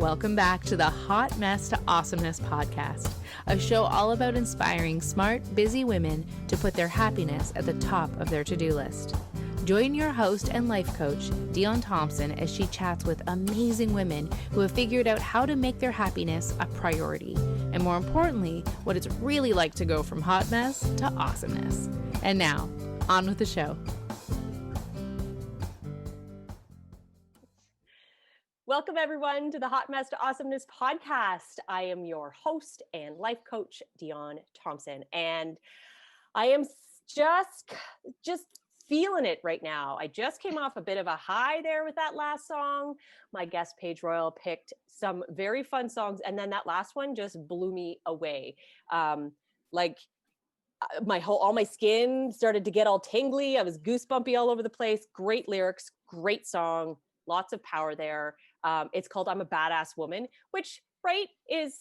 Welcome back to the Hot Mess to Awesomeness podcast, a show all about inspiring smart, busy women to put their happiness at the top of their to-do list. Join your host and life coach, Dion Thompson, as she chats with amazing women who have figured out how to make their happiness a priority, and more importantly, what it's really like to go from hot mess to awesomeness. And now, on with the show. Welcome everyone to the Hot Mess to Awesomeness podcast. I am your host and life coach, Dion Thompson, and I am just feeling it right now. I just came off a bit of a high there with that last song. My guest Paige Royal picked some very fun songs, and then that last one just blew me away. All my skin started to get all tingly. I was goosebumpy all over the place. Great lyrics, great song, lots of power there. It's called I'm a Badass Woman, which, right, is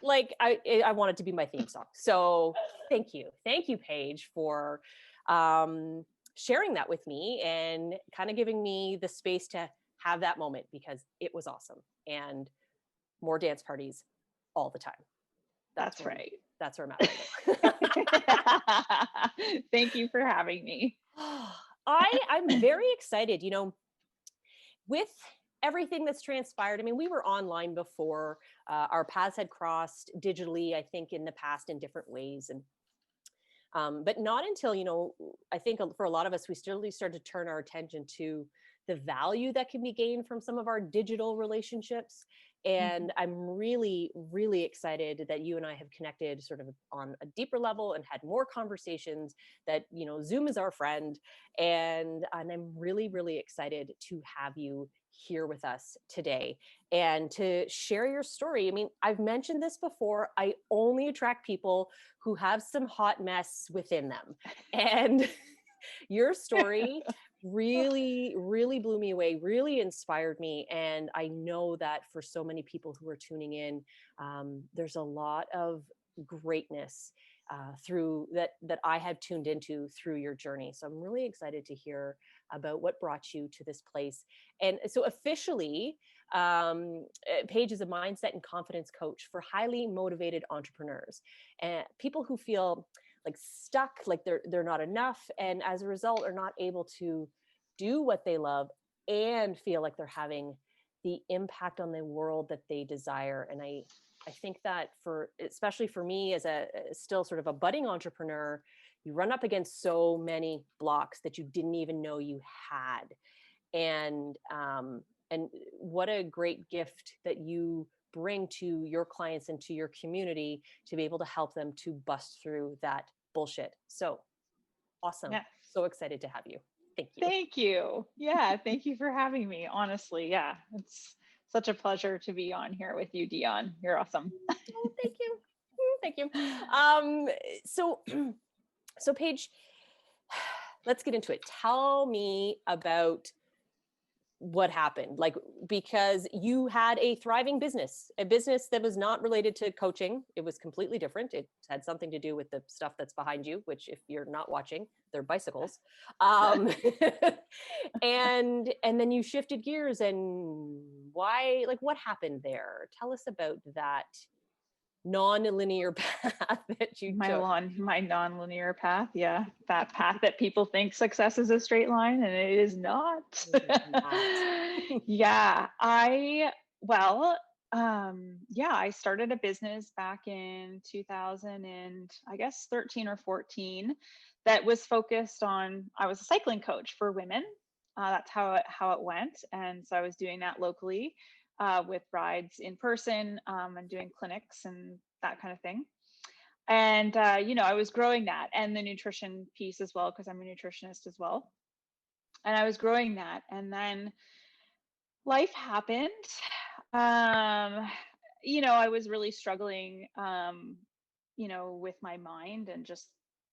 like, I want it to be my theme song. So thank you, Paige, for sharing that with me and kind of giving me the space to have that moment, because it was awesome. And more dance parties all the time. That's right. That's where I'm at right now. Thank you for having me. I'm very excited, with everything that's transpired. I mean, we were online before, our paths had crossed digitally, I think, in the past in different ways. But not until, I think for a lot of us, we still started to turn our attention to the value that can be gained from some of our digital relationships. And I'm really, really excited that you and I have connected sort of on a deeper level and had more conversations, that, Zoom is our friend. And I'm really, really excited to have you here with us today and to share your story. I mean, I've mentioned this before. I only attract people who have some hot mess within them. And your story really, really blew me away, really inspired me. And I know that for so many people who are tuning in, there's a lot of greatness through that I have tuned into through your journey. So I'm really excited to hear about what brought you to this place. And so officially, Paige is a mindset and confidence coach for highly motivated entrepreneurs and people who feel like stuck, like they're not enough, and as a result are not able to do what they love and feel like they're having the impact on the world that they desire. And I think that especially for me as a still sort of a budding entrepreneur, you run up against so many blocks that you didn't even know you had. And what a great gift that you bring to your clients and to your community to be able to help them to bust through that bullshit. So awesome. Yeah. So excited to have you. Thank you. Thank you. Yeah. Thank you for having me. Honestly. Yeah. It's such a pleasure to be on here with you, Dion. You're awesome. Oh, thank you. Thank you. So Paige, let's get into it. Tell me about what happened, because you had a thriving business, a business that was not related to coaching. It was completely different. It had something to do with the stuff that's behind you, which, if you're not watching, they're bicycles. And then you shifted gears, and why, what happened there? Tell us about that non-linear path that you took. My non-linear path. Yeah. That path that people think success is a straight line, and it is not. Yeah. I started a business back in 2000 and I guess 13 or 14 that was focused on, I was a cycling coach for women. That's how it went. And so I was doing that locally. With rides in person and doing clinics and that kind of thing. And, I was growing that, and the nutrition piece as well, because I'm a nutritionist as well. And I was growing that. And then life happened. I was really struggling, with my mind and just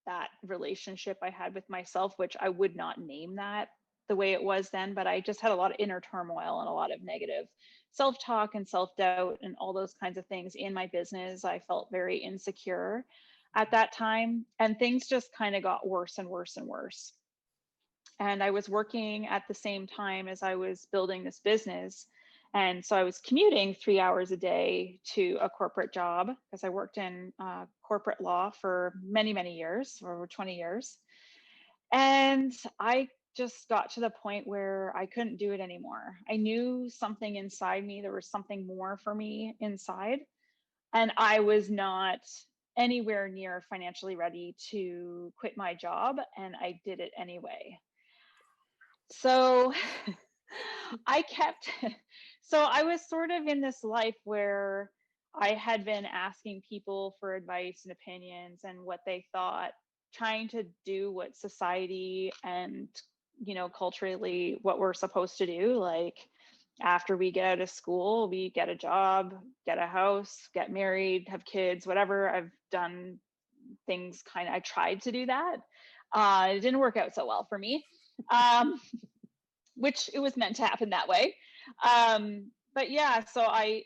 that relationship I had with myself, which I would not name that the way it was then, but I just had a lot of inner turmoil and a lot of negative self-talk and self-doubt and all those kinds of things in my business. I felt very insecure at that time, and things just kind of got worse and worse and worse. And I was working at the same time as I was building this business. And so I was commuting 3 hours a day to a corporate job because I worked in corporate law for many, many years, for over 20 years. And I just got to the point where I couldn't do it anymore. I knew something inside me, there was something more for me inside. And I was not anywhere near financially ready to quit my job. And I did it anyway. So I kept, so I was sort of in this life where I had been asking people for advice and opinions and what they thought, trying to do what society and, culturally what we're supposed to do. Like after we get out of school, we get a job, get a house, get married, have kids, whatever. I've done things I tried to do that. It didn't work out so well for me. Which it was meant to happen that way. But yeah, so I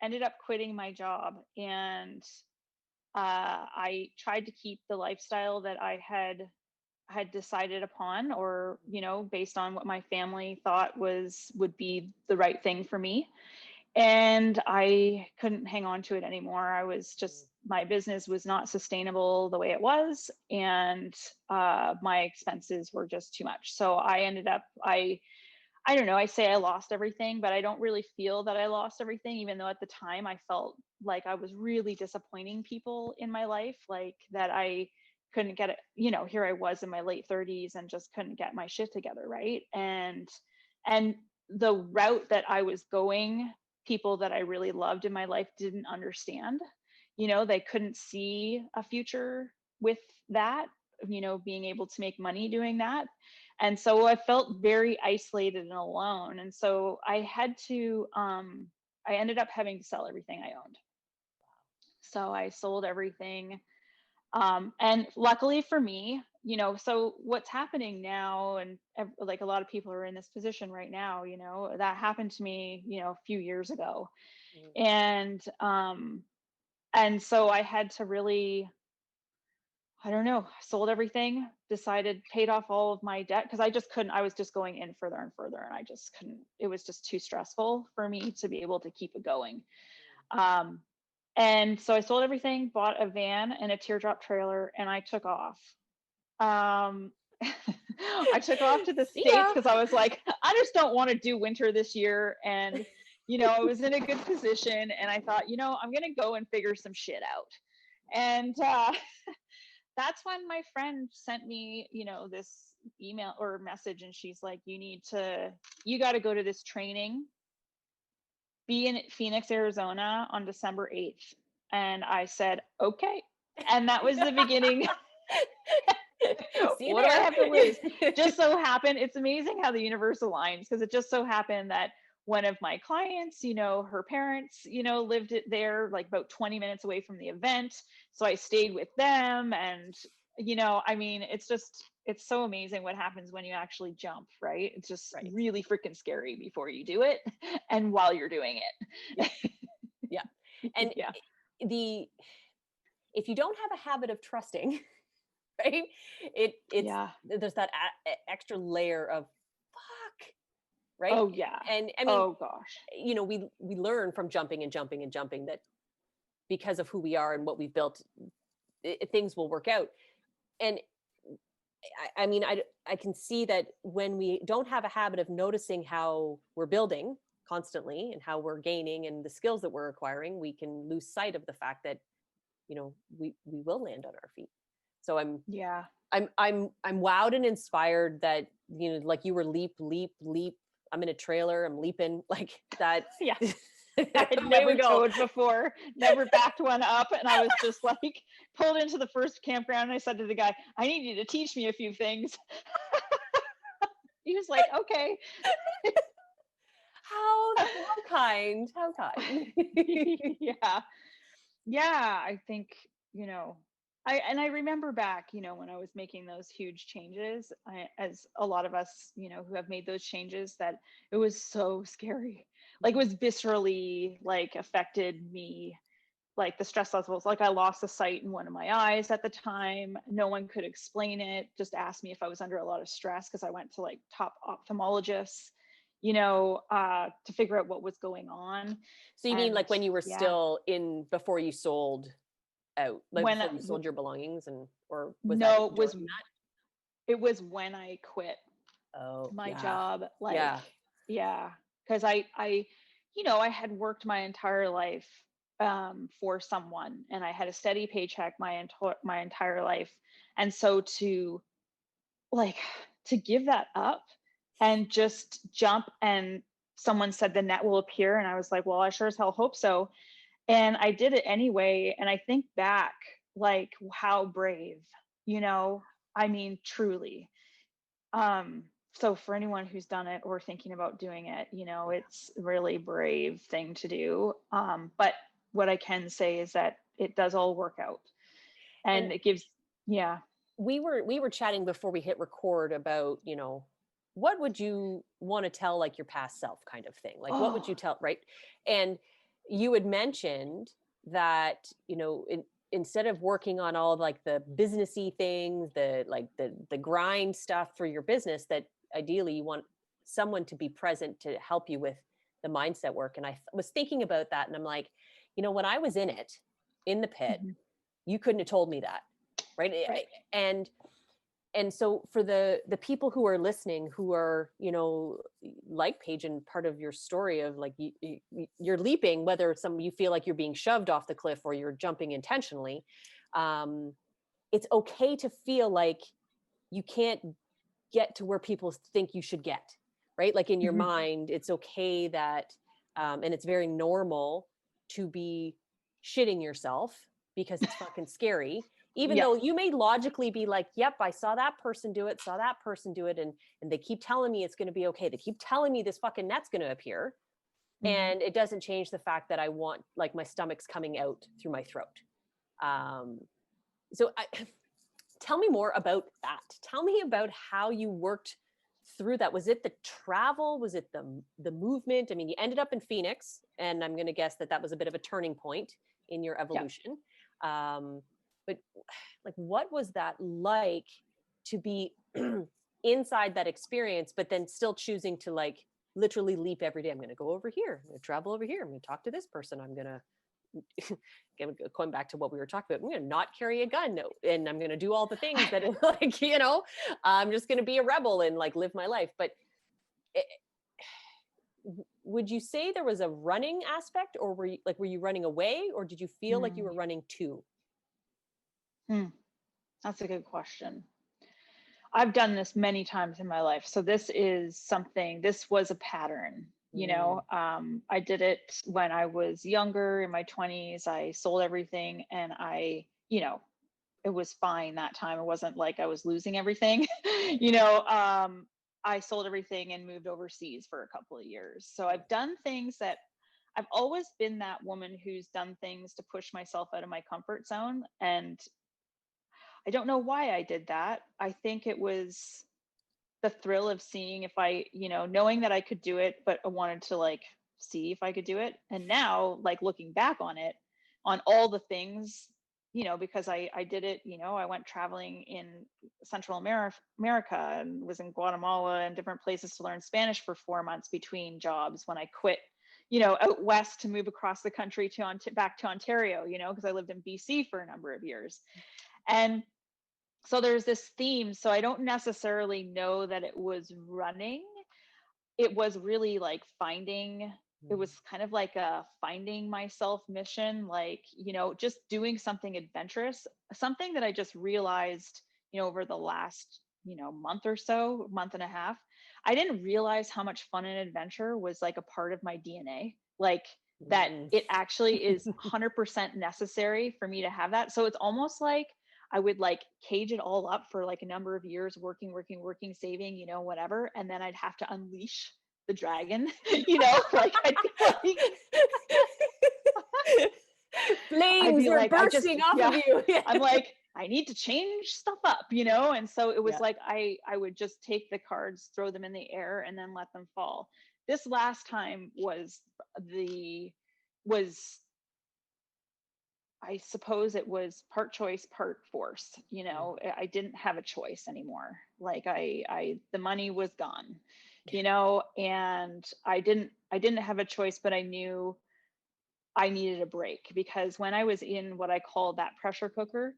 ended up quitting my job, and I tried to keep the lifestyle that I had decided upon, or based on what my family thought would be the right thing for me. And I couldn't hang on to it anymore. I was just, my business was not sustainable the way it was, and my expenses were just too much. So I ended up, I don't know, I say I lost everything, but I don't really feel that I lost everything, even though at the time I felt like I was really disappointing people in my life, like that I couldn't get it, here I was in my late 30s and just couldn't get my shit together, right? And the route that I was going, people that I really loved in my life didn't understand. They couldn't see a future with that, being able to make money doing that. And so I felt very isolated and alone. And so I had to, I ended up having to sell everything I owned. So I sold everything. And luckily for me, so what's happening now, and like a lot of people are in this position right now, that happened to me, a few years ago. And so I had to really, I don't know, sold everything, decided, paid off all of my debt, because I just couldn't, I was just going in further and further, and I just couldn't, it was just too stressful for me to be able to keep it going. And so I sold everything, bought a van and a teardrop trailer, and I took off. I took off to the States because I was like, I just don't want to do winter this year. And, I was in a good position, and I thought, I'm going to go and figure some shit out. And that's when my friend sent me, this email or message, and she's like, you got to go to this training, be in Phoenix, Arizona on December 8th. And I said, okay. And that was the beginning. What do I have to lose? Just so happened, it's amazing how the universe aligns, because it just so happened that one of my clients, her parents, lived there, like about 20 minutes away from the event. So I stayed with them. And, I mean, it's so amazing what happens when you actually jump, right? It's just really freaking scary before you do it and while you're doing it. Yeah. And if you don't have a habit of trusting, right, there's that extra layer of fuck, right? Oh yeah. And I mean, oh gosh, we learn from jumping and jumping and jumping that because of who we are and what we've built, things will work out. And I mean, I can see that when we don't have a habit of noticing how we're building constantly and how we're gaining and the skills that we're acquiring, we can lose sight of the fact that, we will land on our feet. So I'm wowed and inspired that, like you were leap. I'm in a trailer, I'm leaping like that. Yeah. I had never towed before, never backed one up. And I was just like pulled into the first campground, and I said to the guy, I need you to teach me a few things. He was like, okay. How kind. Yeah. I think, I remember back, when I was making those huge changes, as a lot of us, who have made those changes, that it was so scary. Like it was viscerally affected me, like the stress levels. Like I lost the sight in one of my eyes at the time. No one could explain it. Just asked me if I was under a lot of stress, because I went to top ophthalmologists, to figure out what was going on. So you mean like when you were yeah, still before you sold out, like when before you sold your belongings, or was that no, during that? it was when I quit Oh, my yeah. job. Like, Yeah. yeah, because I had worked my entire life for someone, and I had a steady paycheck my entire life, and so like to give that up and just jump, and someone said the net will appear, and I was like, well, I sure as hell hope so, and I did it anyway. And I think back, like, how brave, I mean, truly. So for anyone who's done it or thinking about doing it, it's a really brave thing to do. But what I can say is that it does all work out, And and it gives, yeah. we were chatting before we hit record about, what would you want to tell like your past self kind of thing? Like what would you Oh, tell, right? And you had mentioned that, instead of working on all of like the businessy things, the grind stuff for your business, that ideally you want someone to be present to help you with the mindset work. And I was thinking about that, and I'm like, when I was in the pit, mhm, you couldn't have told me that, right? right. And so for the people who are listening, who are, like Paige, and part of your story of like you're leaping, whether you feel like you're being shoved off the cliff or you're jumping intentionally, it's okay to feel like you can't get to where people think you should get, right? Like in your Mhm, mind, it's okay that, and it's very normal to be shitting yourself because it's fucking scary. Even yep. though you may logically be like, yep, I saw that person do it, and they keep telling me it's going to be okay. They keep telling me this fucking net's going to appear. Mhm. And it doesn't change the fact that I want, like, my stomach's coming out through my throat. Um, so tell me more about that. Tell me about how you worked through that. Was it the travel? Was it the movement? I mean, you ended up in Phoenix, and I'm going to guess that was a bit of a turning point in your Yep. evolution. But like, what was that like to be inside that experience, but then still choosing to like literally leap every day? I'm going to go over here. I'm going to travel over here. I'm going to talk to this person. I'm going to going back to what we were talking about, I'm going to not carry a gun, and I'm going to do all the things that like, I'm just going to be a rebel and like live my life. But would you say there was a running aspect, or were you running away, or did you feel like you Mm. were running to? That's a good question. I've done this many times in my life. So this was a pattern. Mm. I did it when I was younger, in my 20s. I sold everything, and it was fine that time. It wasn't like I was losing everything. I sold everything and moved overseas for a couple of years. So I've done things that I've always been that woman who's done things to push myself out of my comfort zone. And I don't know why I did that. I think it was the thrill of seeing if knowing that I could do it, but I wanted to like see if I could do it. And now, like, looking back on it, on all the things, because I did it, I went traveling in Central America, and was in Guatemala and different places to learn Spanish for 4 months between jobs when I quit, out west to move across the country back to Ontario, because I lived in BC for a number of years. And so there's this theme. So I don't necessarily know that it was running. It was really like it was kind of like a finding myself mission, like, just doing something adventurous, something that I just realized, over the last, month or so, month and a half. I didn't realize how much fun and adventure was like a part of my DNA. Like, that Mm. it actually is 100% necessary for me to have that. So it's almost like I would like cage it all up for like a number of years, working, saving, whatever. And then I'd have to unleash the dragon, like I'd be like, Flames are I just, bursting off of yeah, you. I'm like, I need to change stuff up, And so it was Yeah. like, I would just take the cards, throw them in the air, and then let them fall. This last time was I suppose it was part choice, part force. I didn't have a choice anymore. Like, the money was gone. you know, and I didn't have a choice, but I knew I needed a break, because when I was in what I call that pressure cooker,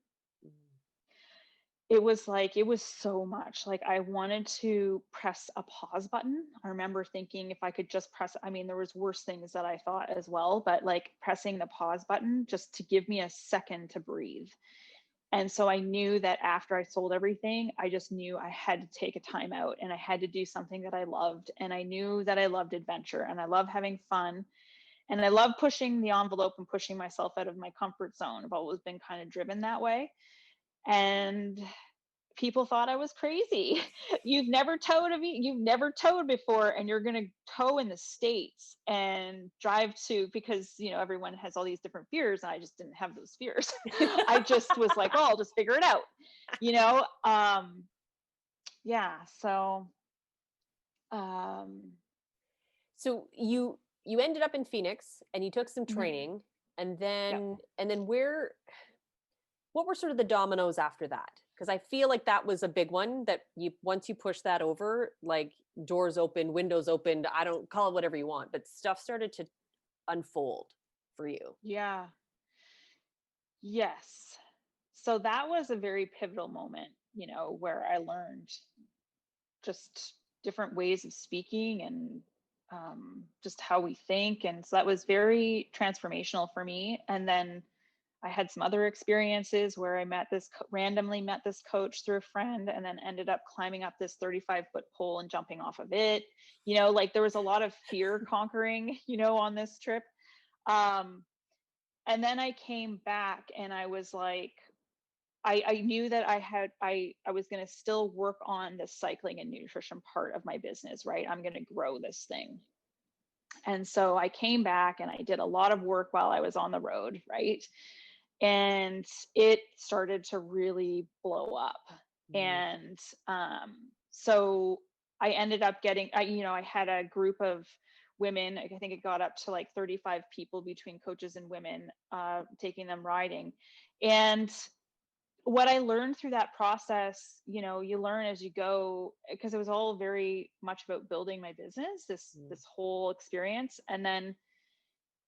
it was like, it was so much. Like, I wanted to press a pause button. I remember thinking if I could just press, I mean, there was worse things that I thought as well, but like pressing the pause button just to give me a second to breathe. And so I knew that after I sold everything, I just knew I had to take a time out, and I had to do something that I loved. And I knew that I loved adventure, and I love having fun, and I love pushing the envelope and pushing myself out of my comfort zone. I've always been kind of driven that way. And people thought I was crazy. You've never towed before, and you're going to tow in the States and drive to, because, you know, everyone has all these different fears, and I just didn't have those fears. I just was like, oh, I'll just figure it out, you know? Yeah. So, So you ended up in Phoenix, and you took some training, and then what were sort of the dominoes after that? Because I feel like that was a big one, that once you push that over, like doors opened, windows opened, I don't call it whatever you want, but stuff started to unfold for you. yeah. Yes. So that was a very pivotal moment, you know, where I learned just different ways of speaking, and just how we think. And so that was very transformational for me. And then I had some other experiences where I randomly met this coach through a friend, and then ended up climbing up this 35-foot pole and jumping off of it. You know, like there was a lot of fear conquering, you know, on this trip. And then I came back, and I was like, I knew that I was going to still work on the cycling and nutrition part of my business, right? I'm going to grow this thing. And so I came back, and I did a lot of work while I was on the road, right? And it started to really blow up. And so I ended up getting, I had a group of women. I think it got up to like 35 people between coaches and women, taking them riding. And what I learned through that process, you know, you learn as you go, because it was all very much about building my business, this whole experience. And then,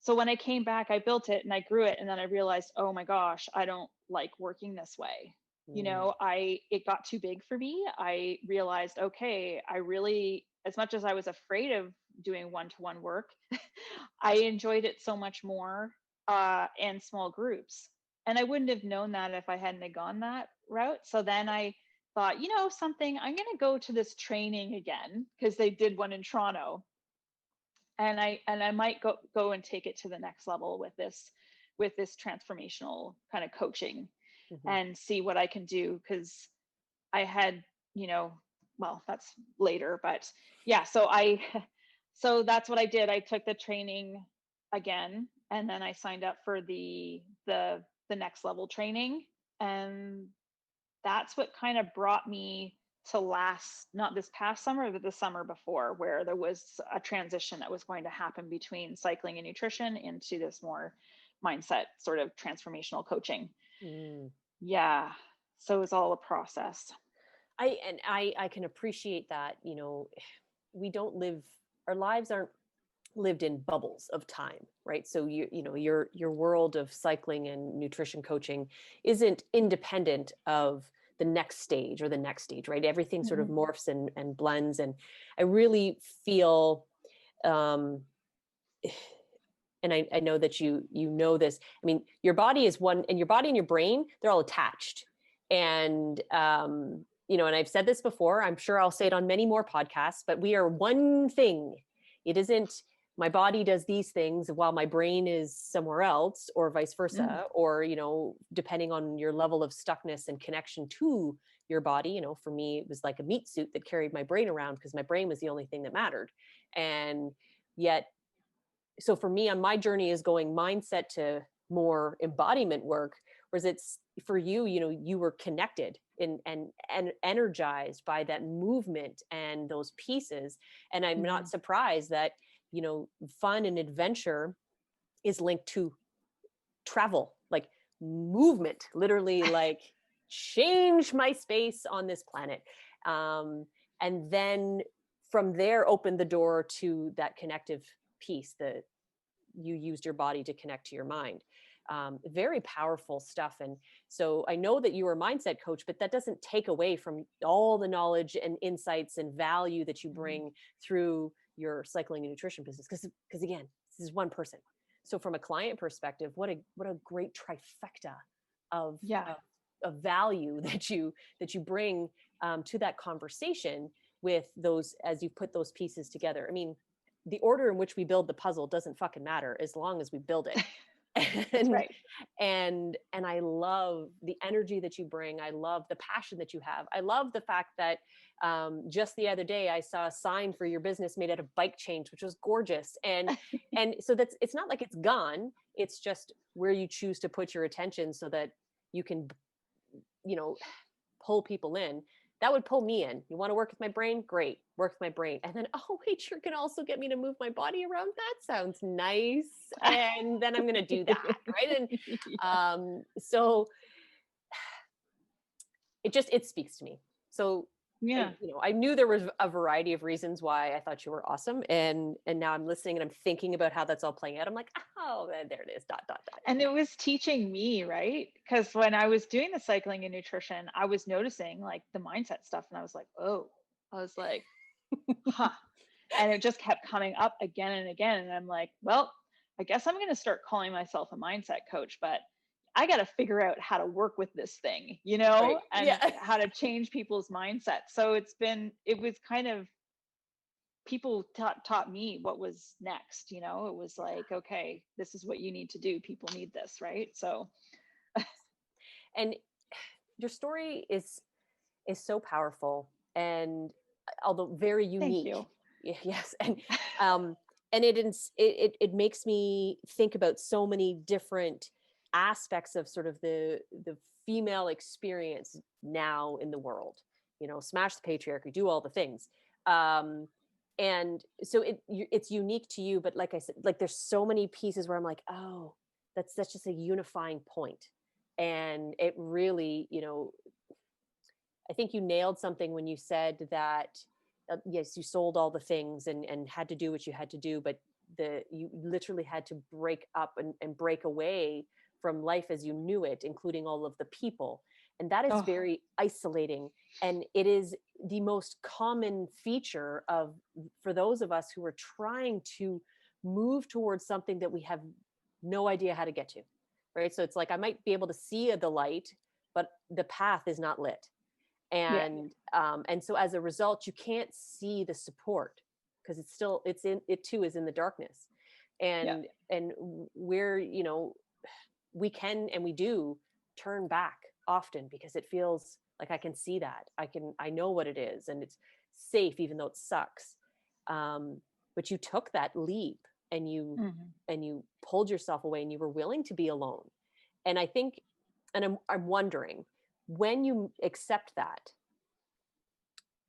so when I came back, I built it and I grew it. And then I realized, oh my gosh, I don't like working this way. You know, it got too big for me. I realized, okay, I really, as much as I was afraid of doing one-to-one work, I enjoyed it so much more, and small groups. And I wouldn't have known that if I hadn't have gone that route. So then I thought, you know, something, I'm going to go to this training again, because they did one in Toronto. And I might go and take it to the next level with this transformational kind of coaching, and see what I can do. Because I had, you know, well, that's later, but yeah. So that's what I did. I took the training again, and then I signed up for the next level training, and that's what kind of brought me to not this past summer, but the summer before, where there was a transition that was going to happen between cycling and nutrition into this more mindset sort of transformational coaching. Yeah. So it was all a process. I can appreciate that. You know, our lives aren't lived in bubbles of time, right? So your world of cycling and nutrition coaching isn't independent of the next stage, right? Everything sort of morphs and blends. And I really feel, and I know that you know this. I mean, your body is one, and your body and your brain, they're all attached. And and I've said this before, I'm sure I'll say it on many more podcasts, but we are one thing. It isn't my body does these things while my brain is somewhere else, or vice versa, or, depending on your level of stuckness and connection to your body. For me, it was like a meat suit that carried my brain around, because my brain was the only thing that mattered. And yet, so for me, on my journey is going mindset to more embodiment work, whereas it's for you, you were connected and energized by that movement and those pieces. And I'm not surprised that, fun and adventure is linked to travel, like movement, literally like change my space on this planet. And then from there opened the door to that connective piece that you used your body to connect to your mind. Very powerful stuff. And so I know that you are a mindset coach, but that doesn't take away from all the knowledge and insights and value that you bring through your cycling and nutrition business. Because again, this is one person. So from a client perspective, what a great trifecta of, of value that you bring to that conversation with those, as you put those pieces together. I mean, the order in which we build the puzzle doesn't fucking matter as long as we build it. That's right. And I love the energy that you bring. I love the passion that you have. I love the fact that just the other day I saw a sign for your business made out of bike chains, which was gorgeous. And so it's not like it's gone. It's just where you choose to put your attention so that you can, pull people in. That would pull me in. You want to work with my brain? Great. Work with my brain. And then, oh, wait, you're going to also get me to move my body around? That sounds nice. And then I'm going to do that. Right. And so it speaks to me. So, I knew there was a variety of reasons why I thought you were awesome. And now I'm listening and I'm thinking about how that's all playing out. I'm like, oh, there it is. ... And it was teaching me, right? Because when I was doing the cycling and nutrition, I was noticing like the mindset stuff. And I was like, huh. And it just kept coming up again and again. And I'm like, well, I guess I'm going to start calling myself a mindset coach, but I got to figure out how to work with this thing, Right. and how to change people's mindset. So it was kind of, people taught me what was next. It was like, okay, this is what you need to do. People need this. Right. So. And your story is so powerful, and although very unique. Thank you. Yes. And it makes me think about so many different aspects of sort of the female experience now in the world, smash the patriarchy, do all the things. And so it's unique to you, but like I said, like there's so many pieces where I'm like, oh, that's just a unifying point. And it really, I think you nailed something when you said that, yes, you sold all the things and had to do what you had to do, but you literally had to break up and break away from life as you knew it, including all of the people. And that is very isolating. And it is the most common feature for those of us who are trying to move towards something that we have no idea how to get to, right? So it's like, I might be able to see the light, but the path is not lit. And so as a result, you can't see the support because it too is in the darkness. And we're, we can, and we do turn back often because it feels like I can see that I know what it is and it's safe, even though it sucks. But you took that leap and you pulled yourself away and you were willing to be alone. And I think, and I'm wondering, when you accept that,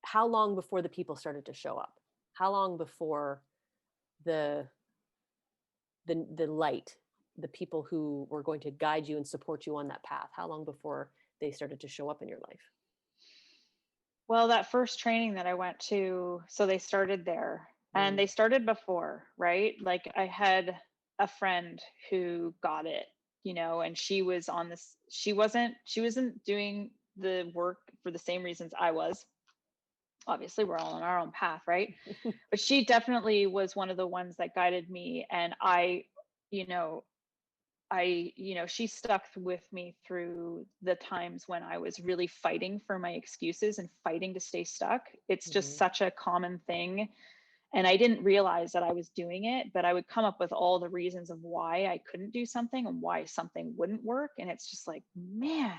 how long before the people started to show up? How long before the light, the people who were going to guide you and support you on that path, how long before they started to show up in your life? Well, that first training that I went to, so they started there and they started before, right? Like I had a friend who got it, and she was on this, she wasn't doing the work for the same reasons I was. Obviously we're all on our own path, right? But she definitely was one of the ones that guided me. And she stuck with me through the times when I was really fighting for my excuses and fighting to stay stuck. It's just such a common thing. And I didn't realize that I was doing it, but I would come up with all the reasons of why I couldn't do something and why something wouldn't work. And it's just like, man,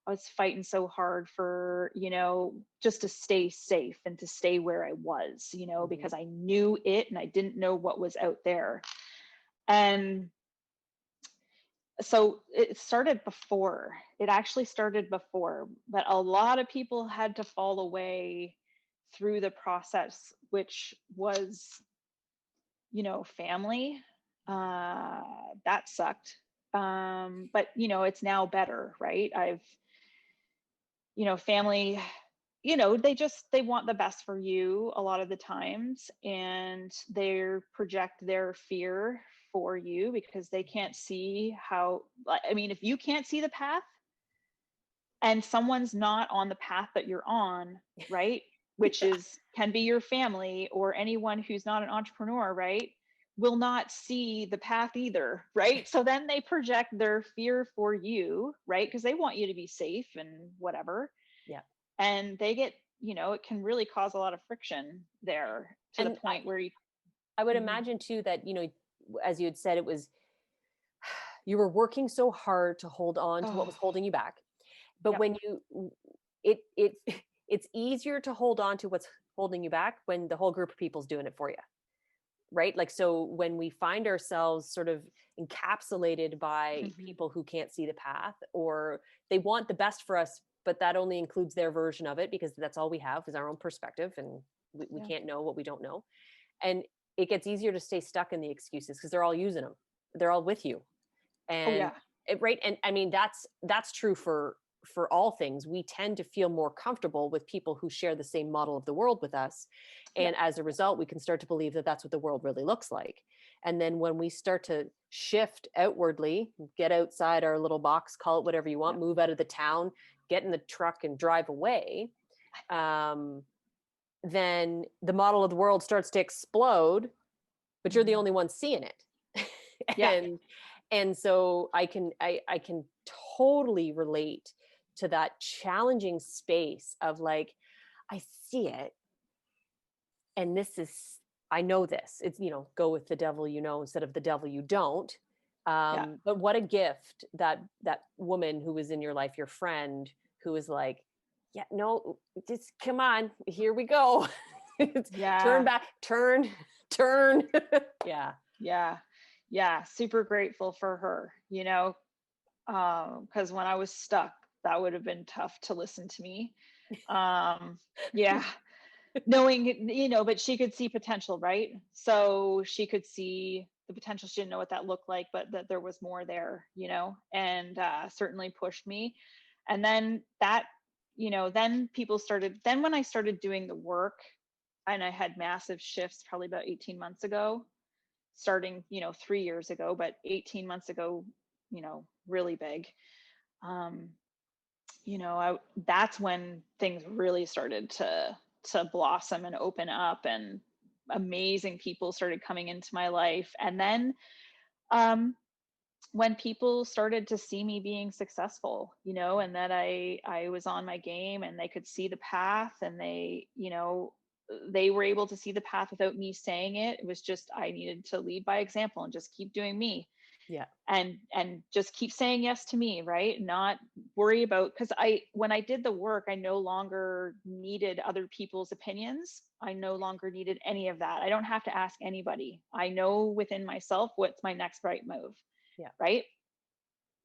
I was fighting so hard for, just to stay safe and to stay where I was, because I knew it and I didn't know what was out there. And so it actually started before, but a lot of people had to fall away through the process, which was, family. That sucked. But it's now better, right? Family, they want the best for you a lot of the times, and they project their fear for you because they can't see how, I mean, if you can't see the path and someone's not on the path that you're on, right? Which can be your family or anyone who's not an entrepreneur, right? Will not see the path either, right? So then they project their fear for you, right? Because they want you to be safe and whatever. Yeah. And they get, it can really cause a lot of friction there to the point where I would imagine too that, as you had said, you were working so hard to hold on to what was holding you back. But when it's easier to hold on to what's holding you back when the whole group of people's doing it for you. Right? Like, so when we find ourselves sort of encapsulated by people who can't see the path, or they want the best for us, but that only includes their version of it because that's all we have is our own perspective, and we can't know what we don't know. And it gets easier to stay stuck in the excuses because they're all using them. They're all with you. And right. And I mean, that's true for all things. We tend to feel more comfortable with people who share the same model of the world with us. And as a result, we can start to believe that that's what the world really looks like. And then when we start to shift outwardly, get outside our little box, call it whatever you want, move out of the town, get in the truck and drive away, then the model of the world starts to explode, but you're the only one seeing it. And so I can totally relate to that challenging space of like, I see it. And I know this, it's, go with the devil, instead of the devil, you don't. But what a gift that woman who was in your life, your friend, who was like, yeah, no, just come on, here we go. Turn back, turn. Yeah. Super grateful for her, because when I was stuck, that would have been tough to listen to me. Knowing, but she could see potential, right? So she could see the potential. She didn't know what that looked like, but that there was more there, and certainly pushed me. And then then when I started doing the work, and I had massive shifts probably about 18 months ago, starting, 3 years ago, but 18 months ago, really big. That's when things really started to blossom and open up, and amazing people started coming into my life. And then when people started to see me being successful, and that I was on my game, and they could see the path, and they were able to see the path without me saying it. It was just, I needed to lead by example and just keep doing me. And just keep saying yes to me, right? Not worry about, because when I did the work, I no longer needed other people's opinions. I no longer needed any of that. I don't have to ask anybody. I know within myself what's my next right move. Right.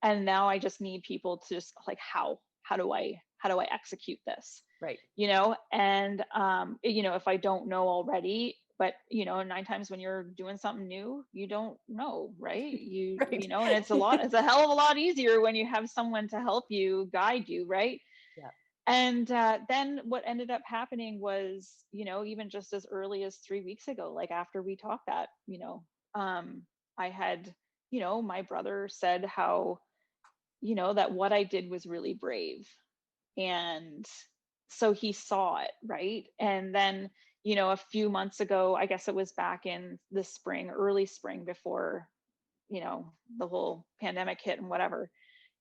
And now I just need people to just like, how do I execute this? Right. And if I don't know already, but 9 times when you're doing something new, you don't know, right? Right. And it's a hell of a lot easier when you have someone to help you, guide you, right? And then what ended up happening was, even just as early as 3 weeks ago, like after we talked that, I had, my brother said how, that what I did was really brave. And so he saw it, right? And then, a few months ago, I guess it was back in the spring, early spring, before, the whole pandemic hit and whatever,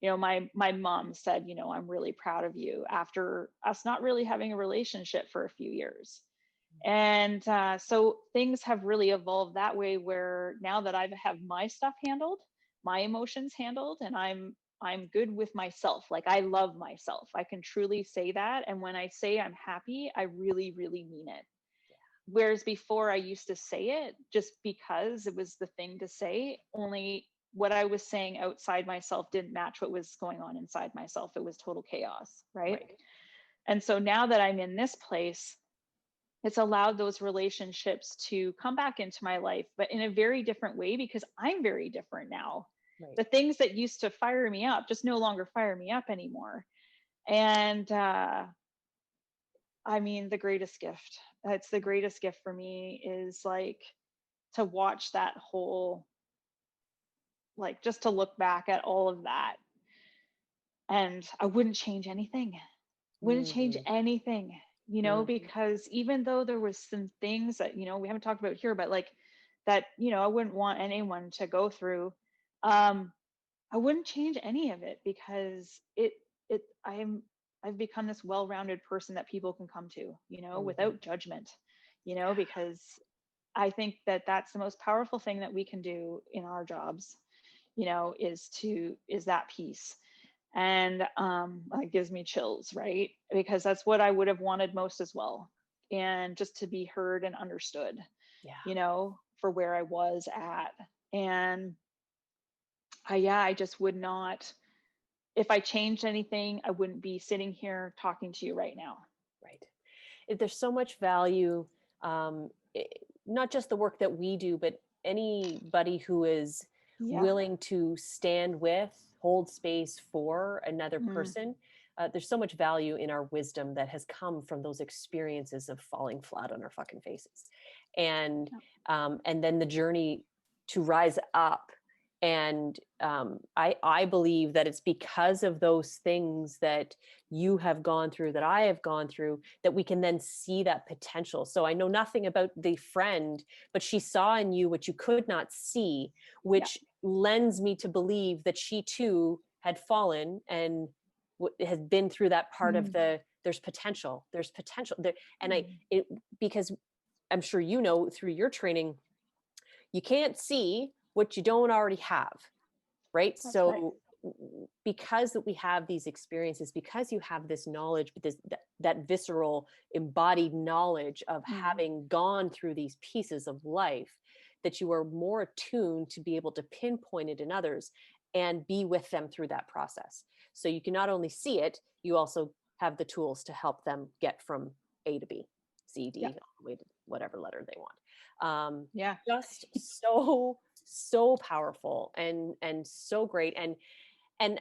my mom said, I'm really proud of you, after us not really having a relationship for a few years. And so things have really evolved that way, where now that I have my stuff handled, my emotions handled, and I'm good with myself. Like, I love myself. I can truly say that. And when I say I'm happy, I really, really mean it. Whereas before, I used to say it just because it was the thing to say, only what I was saying outside myself didn't match what was going on inside myself. It was total chaos, right? And so now that I'm in this place, it's allowed those relationships to come back into my life, but in a very different way, because I'm very different now. The things that used to fire me up just no longer fire me up anymore. And I mean, the greatest gift. It's the greatest gift for me is like to watch that whole, like just to look back at all of that. And I wouldn't change anything. Wouldn't change Mm-hmm. anything, Mm-hmm. because even though there was some things that, we haven't talked about here, but like that, I wouldn't want anyone to go through. I wouldn't change any of it because I've become this well-rounded person that people can come to, Mm-hmm. without judgment, because I think that that's the most powerful thing that we can do in our jobs, is that piece. And it gives me chills, right? Because that's what I would have wanted most as well. And just to be heard and understood, Yeah. for where I was at. And I just would not, if I changed anything, I wouldn't be sitting here talking to you right now. Right. There's so much value, not just the work that we do, but anybody who is Yeah. willing to stand with, hold space for another Mm. person. There's so much value in our wisdom that has come from those experiences of falling flat on our fucking faces, and and then the journey to rise up. And I believe that it's because of those things that you have gone through, that I have gone through, that we can then see that potential. So I know nothing about the friend, but she saw in you what you could not see, which lends me to believe that she too had fallen and has been through that part of there's potential there. And because I'm sure through your training, you can't see what you don't already have, right? That's right. So because that we have these experiences, because you have this knowledge, but that visceral embodied knowledge of having gone through these pieces of life, that you are more attuned to be able to pinpoint it in others and be with them through that process. So you can not only see it, you also have the tools to help them get from A to B, C, D, all the way to whatever letter they want. Just so powerful and so great. And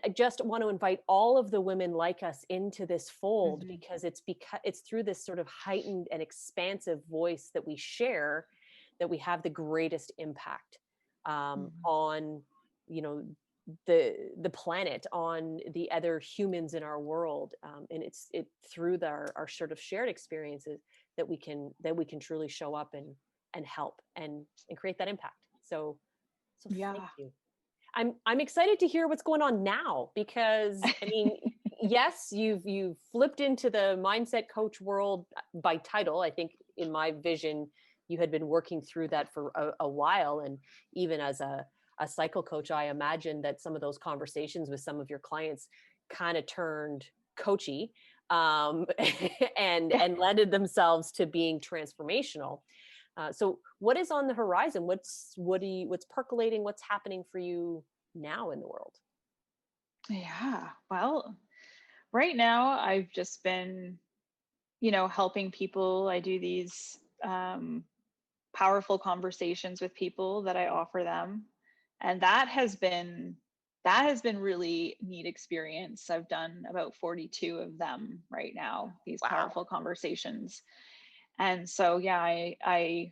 I just want to invite all of the women like us into this fold, because it's through this sort of heightened and expansive voice that we share that we have the greatest impact on the planet, on the other humans in our world, and it's through our sort of shared experiences that we can truly show up and help and create that impact. So thank you. I'm excited to hear what's going on now, because I mean, yes, you've flipped into the mindset coach world by title. I think in my vision, you had been working through that for a while. And even as a cycle coach, I imagine that some of those conversations with some of your clients kind of turned coachy, and lended themselves to being transformational. So what is on the horizon? What's percolating? What's happening for you now in the world? Yeah. Well, right now I've just been, helping people. I do these powerful conversations with people that I offer them. And that has been really neat experience. I've done about 42 of them right now, these Wow. powerful conversations. And so I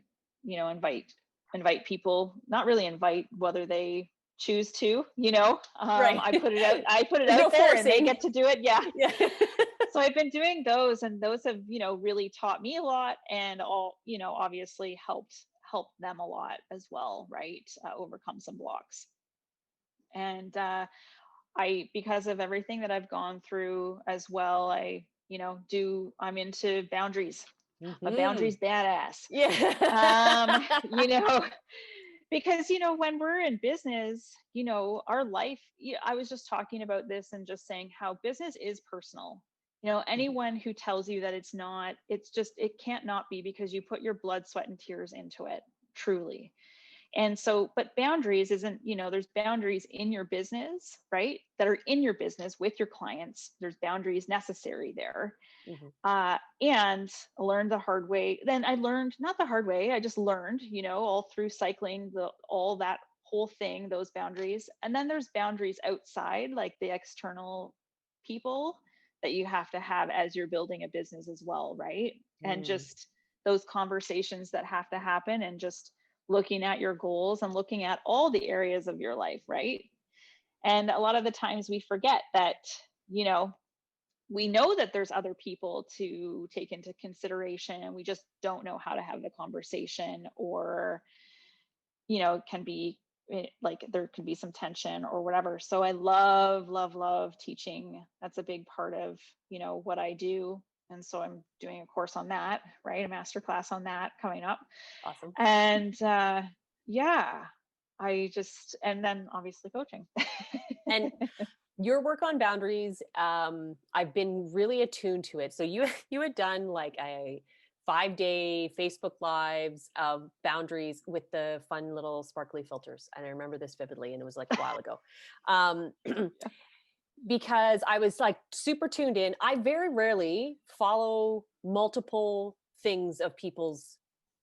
invite people, not really invite, whether they choose to, Right. I put it out There's no there and they forcing. get to do it. Yeah. Yeah. So I've been doing those, and those have, really taught me a lot, and obviously helped them a lot as well, right? Overcome some blocks. And because of everything that I've gone through as well, I'm into boundaries. A boundaries badass. Yeah. Because when we're in business, our life, I was just talking about this and just saying how business is personal. Anyone who tells you that it's not, it can't not be, because you put your blood, sweat, and tears into it, truly. And so, but boundaries isn't, there's boundaries in your business, right? That are in your business with your clients. There's boundaries necessary there. And I learned the hard way. Then I learned, not the hard way, I just learned, all through cycling, all that whole thing, those boundaries. And then there's boundaries outside, like the external people that you have to have as you're building a business as well, right? And Mm. just those conversations that have to happen, and just looking at your goals and looking at all the areas of your life, right? And a lot of the times we forget that, you know, we know that there's other people to take into consideration, and we just don't know how to have the conversation, or, you know, it can be like there can be some tension or whatever. So I love teaching. That's a big part of, you know, what I do. And so I'm doing a course on that, right? A master class on that coming up. Awesome. And yeah, and then obviously coaching. And your work on boundaries, I've been really attuned to it. So you had done like a 5-day Facebook lives of boundaries with the fun little sparkly filters. And I remember this vividly, and it was like a while ago. Because I was like super tuned in. I very rarely follow multiple things of people's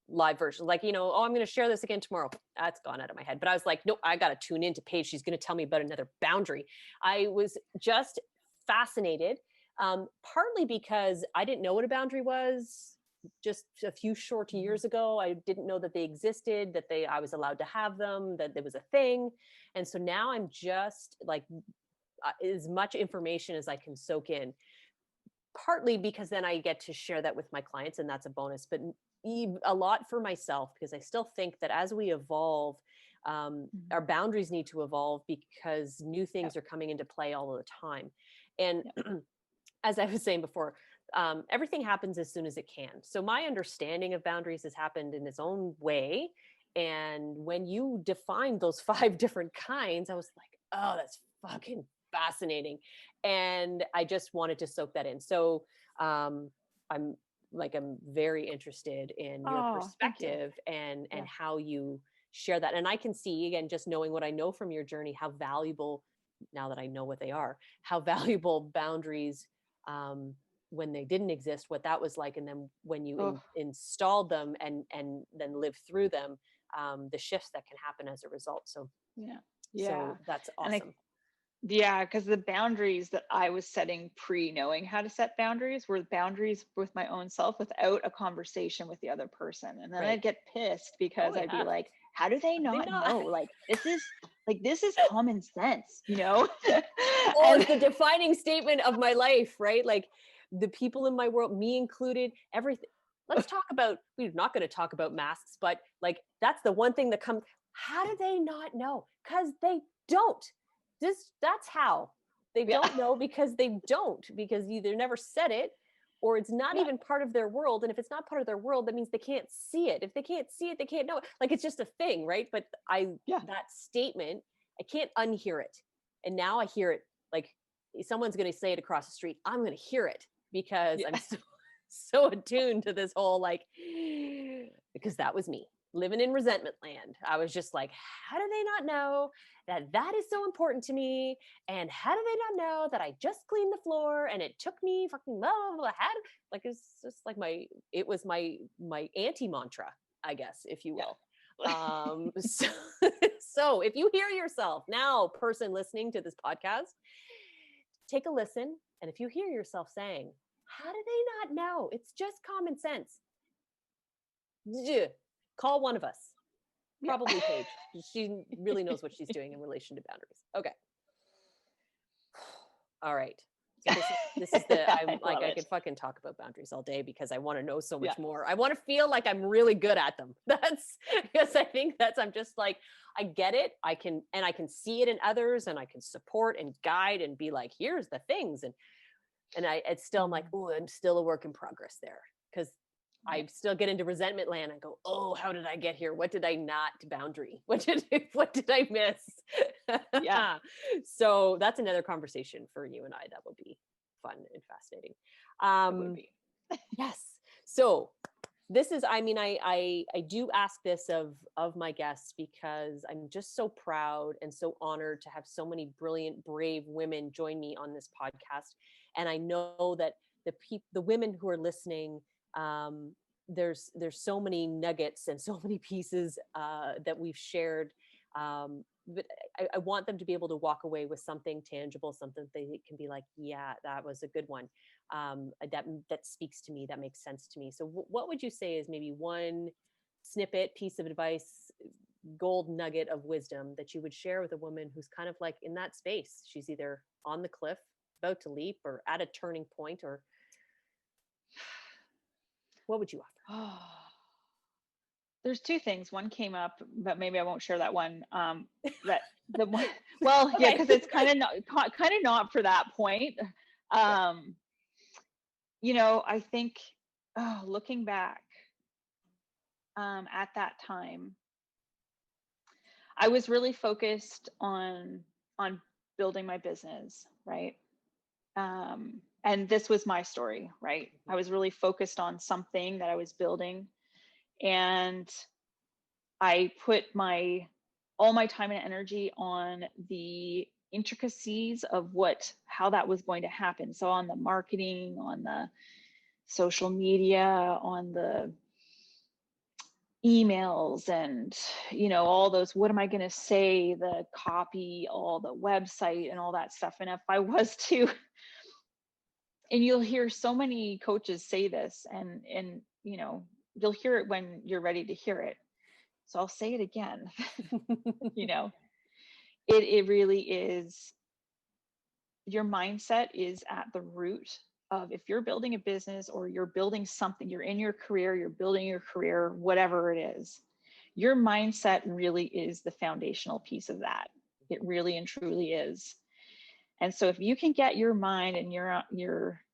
live versions. Like, you know, oh, I'm going to share this again tomorrow. That's gone out of my head. But I was like, nope, I got to tune into Paige. She's going to tell me about another boundary. I was just fascinated, partly because I didn't know what a boundary was just a few short years ago. I didn't know that they existed, that I was allowed to have them, that there was a thing. And so now I'm just like, as much information as I can soak in, partly because then I get to share that with my clients, and that's a bonus, but a lot for myself, because I still think that as we evolve, our boundaries need to evolve, because new things are coming into play all the time. And as I was saying before, everything happens as soon as it can. So my understanding of boundaries has happened in its own way. And when you defined those 5 different kinds, I was like, oh, that's fucking fascinating. And I just wanted to soak that in. So I'm very interested in your perspective and how you share that. And I can see, again, just knowing what I know from your journey, how valuable, now that I know what they are, how valuable boundaries, when they didn't exist, what that was like. And then when you installed them and then live through them, the shifts that can happen as a result. So so that's awesome. Because the boundaries that I was setting knowing how to set boundaries were boundaries with my own self without a conversation with the other person. And then I'd get pissed because I'd be like, how do they not know? Like, this is common sense, you know? It's the defining statement of my life, right? Like, the people in my world, me included, everything. Let's talk about, we're not going to talk about masks, but like, that's the one thing that comes. How do they not know? Because they don't. That's how they don't know, because they don't, because either never said it, or it's not even part of their world. And if it's not part of their world, that means they can't see it. If they can't see it, they can't know it. Like, it's just a thing, right? But that statement, I can't unhear it. And now I hear it. Like, someone's going to say it across the street, I'm going to hear it, because I'm so attuned to this whole, like, because that was me living in resentment land. I was just like, how do they not know that is so important to me? And how do they not know that I just cleaned the floor and it took me fucking like, it's just like it was my anti-mantra, I guess, if you will. So if you hear yourself now, person listening to this podcast, take a listen. And if you hear yourself saying, how do they not know? It's just common sense. Call one of us. Probably Paige. She really knows what she's doing in relation to boundaries. Okay. All right. So this is I'm like, I could fucking talk about boundaries all day, because I want to know so much more. I want to feel like I'm really good at them. That's because I think I'm just like, I get it. I can see it in others, and I can support and guide and be like, here's the things. And it's still, I'm like, oh, I'm still a work in progress there, because I still get into resentment land. I go, oh, how did I get here? What did I not boundary? What did I miss? So that's another conversation for you and I. That would be fun and fascinating. It would be. Yes. So this is, I mean, I do ask this of my guests, because I'm just so proud and so honored to have so many brilliant, brave women join me on this podcast. And I know that the women who are listening, there's so many nuggets and so many pieces that we've shared But I want them to be able to walk away with something tangible, something they can be like, yeah, that was a good one. That speaks to me, that makes sense to me. So what would you say is maybe one snippet, piece of advice, gold nugget of wisdom that you would share with a woman who's kind of like in that space? She's either on the cliff, about to leap, or at a turning point, or what would you offer? There's two things. One came up, but maybe I won't share that one. That the one, well, yeah, because it's kind of not for that point. I think, looking back, at that time, I was really focused on building my business, right? And this was my story, right? I was really focused on something that I was building, and I put all my time and energy on the intricacies of how that was going to happen. So on the marketing, on the social media, on the emails, and all those, what am I going to say, the copy, all the website and all that stuff. And if I was to, and you'll hear so many coaches say this, and you'll hear it when you're ready to hear it, so I'll say it again. It really is, your mindset is at the root of, if you're building a business or you're building something, you're in your career, you're building your career, whatever it is, your mindset really is the foundational piece of that. It really and truly is. And so if you can get your mind and your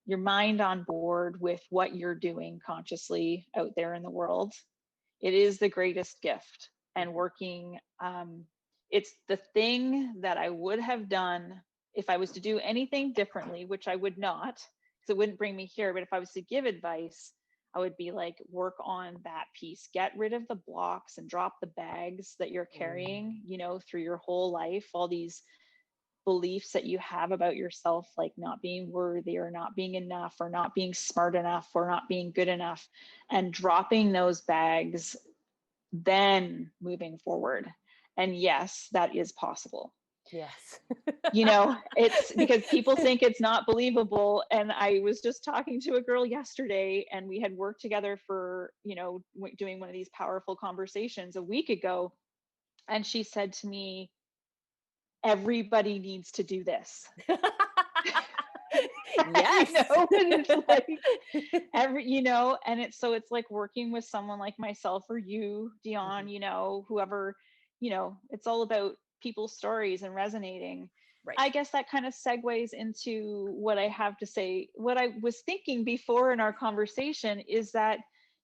mind on board with what you're doing consciously out there in the world, it is the greatest gift. And working, it's the thing that I would have done if I was to do anything differently, which I would not, because it wouldn't bring me here. But if I was to give advice, I would be like, work on that piece, get rid of the blocks and drop the bags that you're carrying, through your whole life, all these beliefs that you have about yourself, like not being worthy or not being enough or not being smart enough or not being good enough, and dropping those bags, then moving forward. And yes, that is possible. Yes. It's because people think it's not believable. And I was just talking to a girl yesterday, and we had worked together for, doing one of these powerful conversations a week ago. And she said to me, everybody needs to do this. Yes. And it's like and it's like working with someone like myself or you, Dion, whoever, it's all about people's stories and resonating. Right. I guess that kind of segues into what I have to say. What I was thinking before in our conversation is that,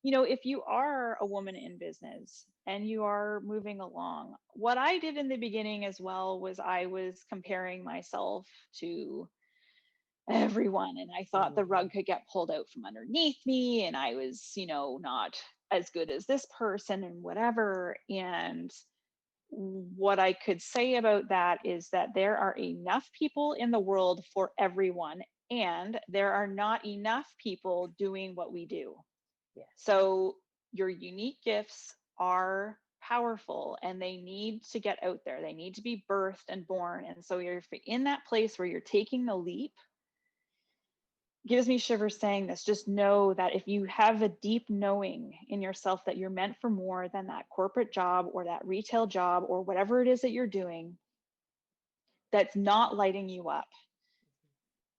if you are a woman in business and you are moving along, what I did in the beginning as well was I was comparing myself to everyone, and I thought the rug could get pulled out from underneath me, and I was, not as good as this person and whatever. And what I could say about that is that there are enough people in the world for everyone, and there are not enough people doing what we do. Yes. So your unique gifts are powerful, and they need to get out there. They need to be birthed and born. And so you're in that place where you're taking the leap. Gives me shivers saying this. Just know that if you have a deep knowing in yourself that you're meant for more than that corporate job or that retail job or whatever it is that you're doing that's not lighting you up,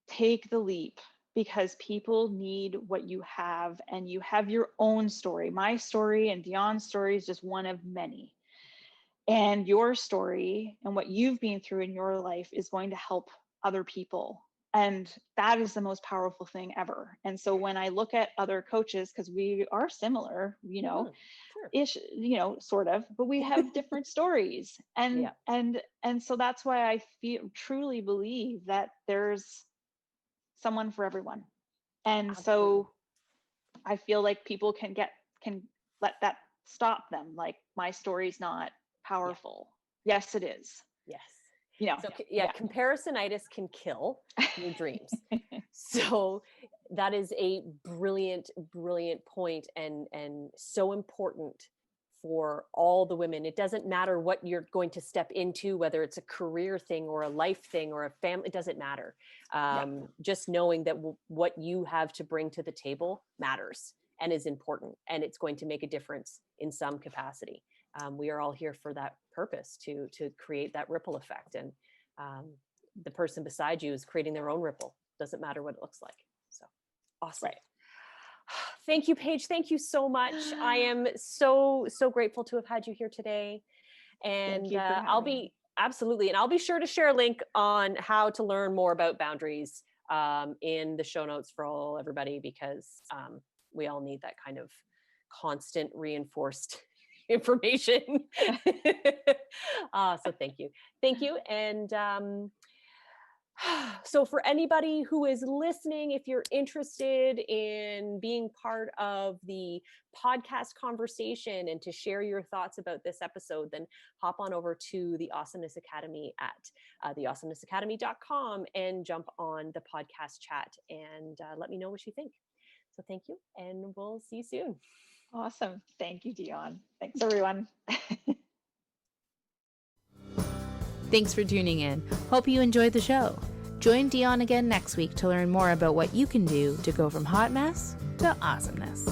take the leap, because people need what you have, and you have your own story. My story and Dion's story is just one of many. And your story and what you've been through in your life is going to help other people. And that is the most powerful thing ever. And so when I look at other coaches, because we are similar, Sure. ish, sort of, but we have different stories. And so that's why I truly believe that there's someone for everyone. And Absolutely. so I feel like people can let that stop them. Like, my story's not powerful. Yes, it is. Yes. So comparisonitis can kill your dreams. So that is a brilliant point, and so important for all the women. It doesn't matter what you're going to step into, whether it's a career thing or a life thing or a family, it doesn't matter. Just knowing that what you have to bring to the table matters and is important, and it's going to make a difference in some capacity. We are all here for that purpose, to create that ripple effect. And the person beside you is creating their own ripple. Doesn't matter what it looks like. So awesome. Right. Thank you, Paige. Thank you so much. I am so grateful to have had you here today. And I'll be sure to share a link on how to learn more about boundaries in the show notes for everybody, because we all need that kind of constant reinforced information. So thank you. And so for anybody who is listening, if you're interested in being part of the podcast conversation and to share your thoughts about this episode, then hop on over to the Awesomeness Academy at theawesomenessacademy.com and jump on the podcast chat and let me know what you think. So thank you, and we'll see you soon. Awesome. Thank you, Dion. Thanks, everyone. Thanks for tuning in. Hope you enjoyed the show. Join Dion again next week to learn more about what you can do to go from hot mess to awesomeness.